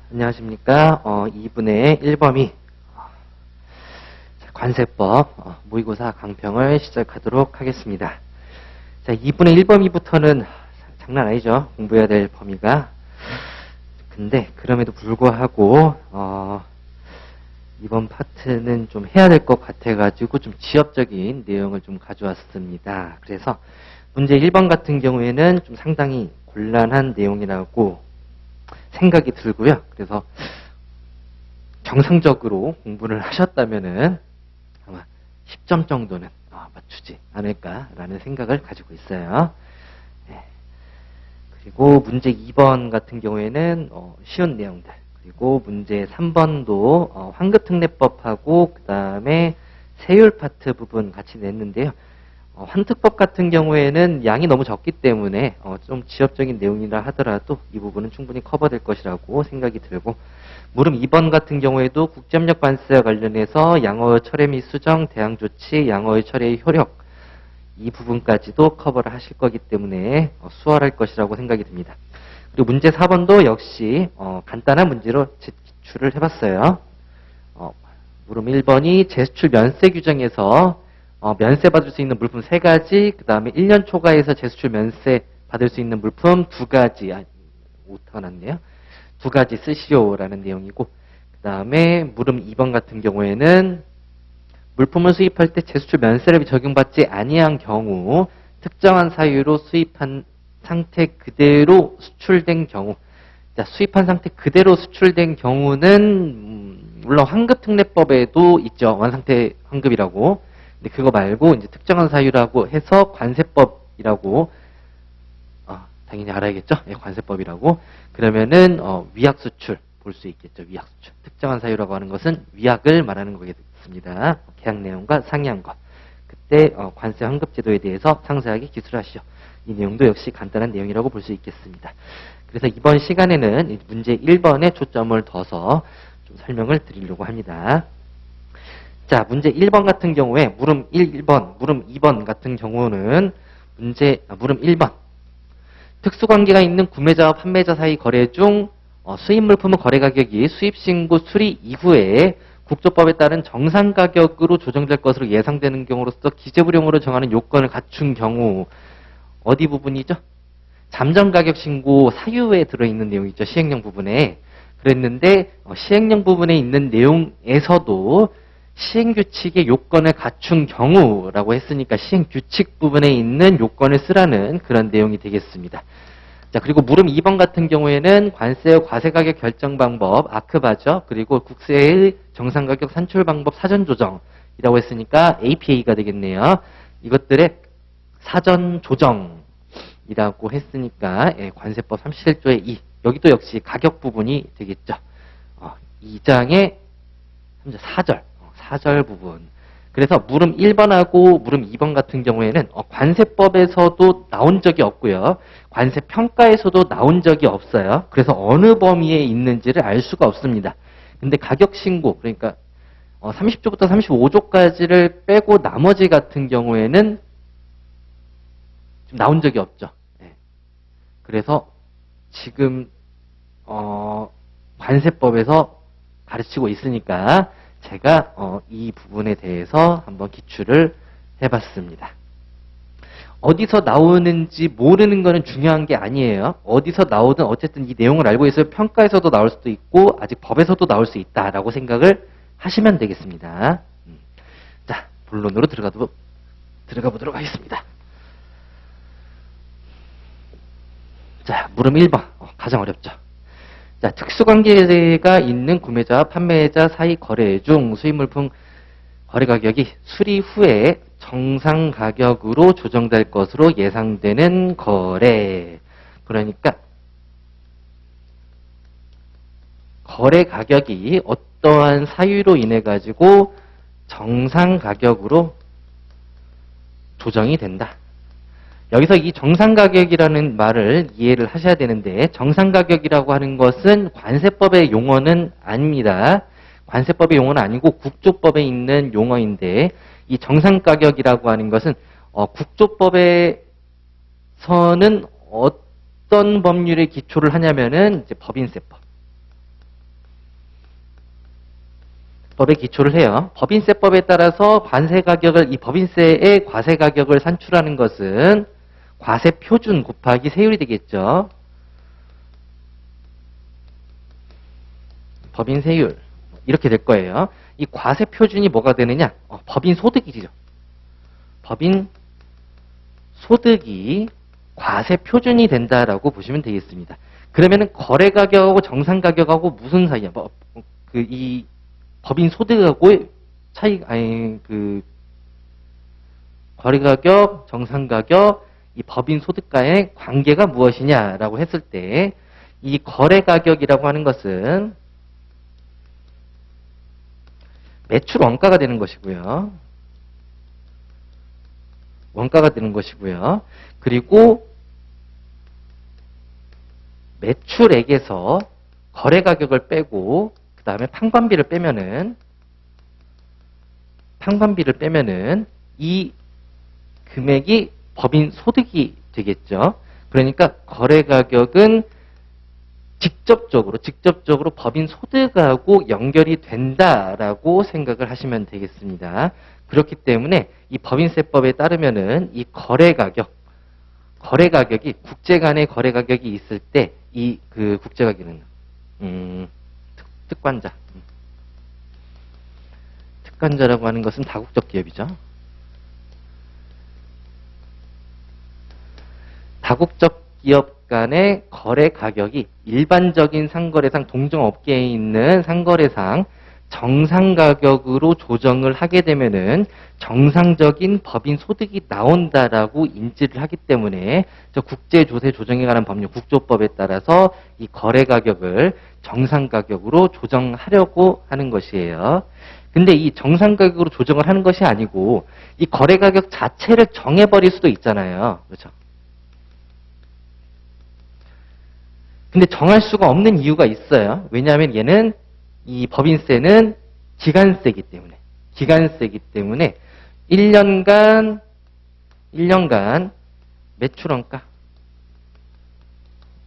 안녕하십니까. 2분의 1범위 관세법 모의고사 강평을 시작하도록 하겠습니다. 자, 2분의 1범위부터는 장난 아니죠. 공부해야 될 범위가. 근데 그럼에도 불구하고 이번 파트는 좀 해야 될 것 같아가지고 좀 지엽적인 내용을 좀 가져왔습니다. 그래서 문제 1번 같은 경우에는 좀 상당히 곤란한 내용이라고 생각이 들고요. 그래서 정상적으로 공부를 하셨다면은 아마 10점 정도는 맞추지 않을까라는 생각을 가지고 있어요. 네. 그리고 문제 2번 같은 경우에는 쉬운 내용들, 그리고 문제 3번도 환급특례법하고 그 다음에 세율 파트 부분 같이 냈는데요. 환특법 같은 경우에는 양이 너무 적기 때문에 좀 지엽적인 내용이라 하더라도 이 부분은 충분히 커버될 것이라고 생각이 들고, 물음 2번 같은 경우에도 국제협력 관세와 관련해서 양어의 철회 및 수정, 대항 조치, 양어의 철회의 효력, 이 부분까지도 커버를 하실 거기 때문에 수월할 것이라고 생각이 듭니다. 그리고 문제 4번도 역시 간단한 문제로 제출을 해봤어요. 물음 1번이 제수출 면세 규정에서 면세 받을 수 있는 물품 3가지, 그 다음에 1년 초과해서 제수출 면세 받을 수 있는 물품 2가지, 오타가 났네요. 2가지 쓰시오라는 내용이고, 그 다음에 물음 2번 같은 경우에는 물품을 수입할 때 제수출 면세를 적용받지 아니한 경우, 특정한 사유로 수입한 상태 그대로 수출된 경우, 자, 수입한 상태 그대로 수출된 경우는 물론 환급특례법에도 있죠. 원상태 환급이라고. 근데 그거 말고 이제 특정한 사유라고 해서 관세법이라고 당연히 알아야겠죠? 예, 관세법이라고. 그러면은 위약 수출 볼 수 있겠죠. 위약 수출. 특정한 사유라고 하는 것은 위약을 말하는 거겠습니다. 계약 내용과 상이한 것. 그때 관세 환급 제도에 대해서 상세하게 기술하시오. 이 내용도 역시 간단한 내용이라고 볼 수 있겠습니다. 그래서 이번 시간에는 문제 1번에 초점을 둬서 좀 설명을 드리려고 합니다. 자, 문제 1번 같은 경우에 물음 1번, 물음 2번 같은 경우는 물음 1번. 특수관계가 있는 구매자와 판매자 사이 거래 중 수입 물품의 거래 가격이 수입신고 수리 이후에 국조법에 따른 정상 가격으로 조정될 것으로 예상되는 경우로서 기재부령으로 정하는 요건을 갖춘 경우, 어디 부분이죠? 잠정 가격 신고 사유에 들어있는 내용이죠. 시행령 부분에. 그랬는데 시행령 부분에 있는 내용에서도 시행규칙의 요건을 갖춘 경우라고 했으니까 시행규칙 부분에 있는 요건을 쓰라는 그런 내용이 되겠습니다. 자, 그리고 물음 2번 같은 경우에는 관세의 과세가격 결정 방법, 아크바죠. 그리고 국세의 정상가격 산출 방법 사전 조정이라고 했으니까 APA가 되겠네요. 이것들의 사전 조정이라고 했으니까 관세법 37조의 2. 여기도 역시 가격 부분이 되겠죠. 2장의 4절 부분. 그래서 물음 1번하고 물음 2번 같은 경우에는 관세법에서도 나온 적이 없고요. 관세평가에서도 나온 적이 없어요. 그래서 어느 범위에 있는지를 알 수가 없습니다. 근데 가격신고, 그러니까 30조부터 35조까지를 빼고 나머지 같은 경우에는 좀 나온 적이 없죠. 그래서 지금 관세법에서 가르치고 있으니까 제가 이 부분에 대해서 한번 기출을 해봤습니다. 어디서 나오는지 모르는 거는 중요한 게 아니에요. 어디서 나오든 어쨌든 이 내용을 알고 있어요. 평가에서도 나올 수도 있고 아직 법에서도 나올 수 있다라고 생각을 하시면 되겠습니다. 자, 본론으로 들어가 보도록 하겠습니다. 자, 물음 1번. 가장 어렵죠. 자, 특수관계가 있는 구매자와 판매자 사이 거래 중 수입물품 거래 가격이 수리 후에 정상 가격으로 조정될 것으로 예상되는 거래. 그러니까 거래 가격이 어떠한 사유로 인해 가지고 정상 가격으로 조정이 된다. 여기서 이 정상가격이라는 말을 이해를 하셔야 되는데, 정상가격이라고 하는 것은 관세법의 용어는 아닙니다. 관세법의 용어는 아니고 국조법에 있는 용어인데, 이 정상가격이라고 하는 것은 국조법에서는 어떤 법률에 기초를 하냐면은 이제 법인세법. 법에 기초를 해요. 법인세법에 따라서 관세 가격을, 이 법인세의 과세 가격을 산출하는 것은 과세 표준 곱하기 세율이 되겠죠. 법인 세율. 이렇게 될 거예요. 이 과세 표준이 뭐가 되느냐? 법인 소득이죠. 법인 소득이 과세 표준이 된다라고 보시면 되겠습니다. 그러면은 거래 가격하고 정상 가격하고 무슨 사이야? 이 법인 소득하고 차이, 거래 가격, 정상 가격, 이 법인 소득과의 관계가 무엇이냐라고 했을 때, 이 거래 가격이라고 하는 것은 매출 원가가 되는 것이고요. 원가가 되는 것이고요. 그리고 매출액에서 거래 가격을 빼고 그 다음에 판관비를 빼면은 이 금액이 법인 소득이 되겠죠. 그러니까 거래 가격은 직접적으로 법인 소득하고 연결이 된다라고 생각을 하시면 되겠습니다. 그렇기 때문에 이 법인세법에 따르면은 이 거래 가격이 국제 간의 거래 가격이 있을 때 이 그 국제 가격은 특관자라고 하는 것은 다국적 기업이죠. 다국적 기업 간의 거래 가격이 일반적인 상거래상, 동종업계에 있는 상거래상 정상 가격으로 조정을 하게 되면은 정상적인 법인 소득이 나온다라고 인지를 하기 때문에 저 국제조세 조정에 관한 법률 국조법에 따라서 이 거래 가격을 정상 가격으로 조정하려고 하는 것이에요. 근데 이 정상 가격으로 조정을 하는 것이 아니고 이 거래 가격 자체를 정해버릴 수도 있잖아요. 그렇죠? 근데 정할 수가 없는 이유가 있어요. 왜냐하면 얘는 이 법인세는 기간세이기 때문에 1년간 매출원가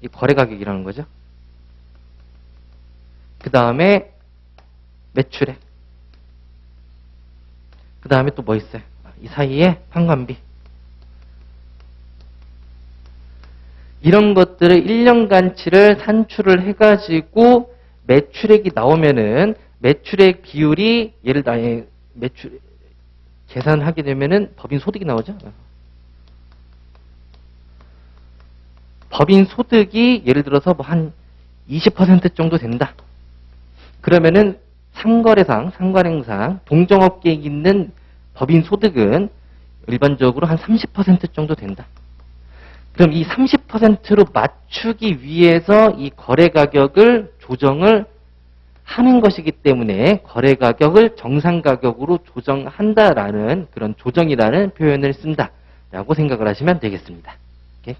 이 거래가격이라는 거죠. 그 다음에 매출액, 그 다음에 또 뭐 있어요? 이 사이에 판관비. 이런 것들을 1년간치를 산출을 해가지고 매출액이 나오면은 매출액 비율이 예를 들어 매출 계산하게 되면은 법인 소득이 나오죠. 법인 소득이 예를 들어서 뭐 한 20% 정도 된다. 그러면은 상관행상 동종업계에 있는 법인 소득은 일반적으로 한 30% 정도 된다. 그럼 이 30%로 맞추기 위해서 이 거래 가격을 조정을 하는 것이기 때문에 거래 가격을 정상 가격으로 조정한다라는 그런 조정이라는 표현을 쓴다라고 생각을 하시면 되겠습니다. 오케이?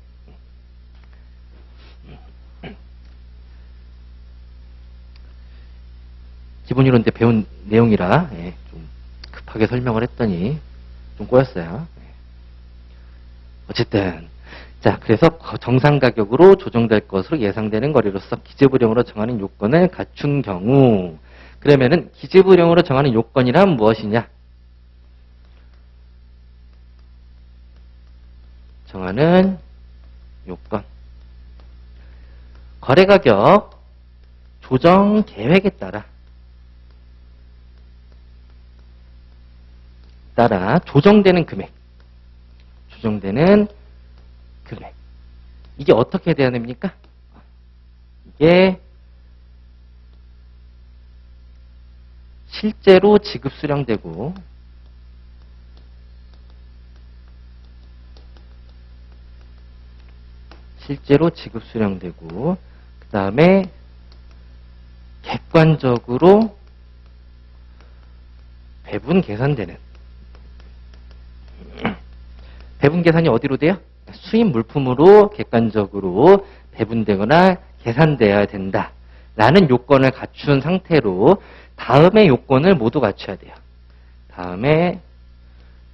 기본이론 때 배운 내용이라 좀 급하게 설명을 했더니 좀 꼬였어요. 어쨌든 자, 그래서 정상 가격으로 조정될 것으로 예상되는 거래로서 기재부령으로 정하는 요건을 갖춘 경우, 그러면은 기재부령으로 정하는 요건이란 무엇이냐? 정하는 요건. 거래 가격 조정 계획에 따라 조정되는 금액. 이게 어떻게 돼야 됩니까? 이게 실제로 지급 수령되고 그 다음에 객관적으로 배분 계산되는 배분 계산이 어디로 돼요? 수입 물품으로 객관적으로 배분되거나 계산되어야 된다라는 요건을 갖춘 상태로 다음의 요건을 모두 갖춰야 돼요. 다음에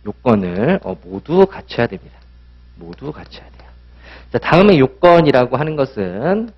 요건을 모두 갖춰야 됩니다. 자, 다음의 요건이라고 하는 것은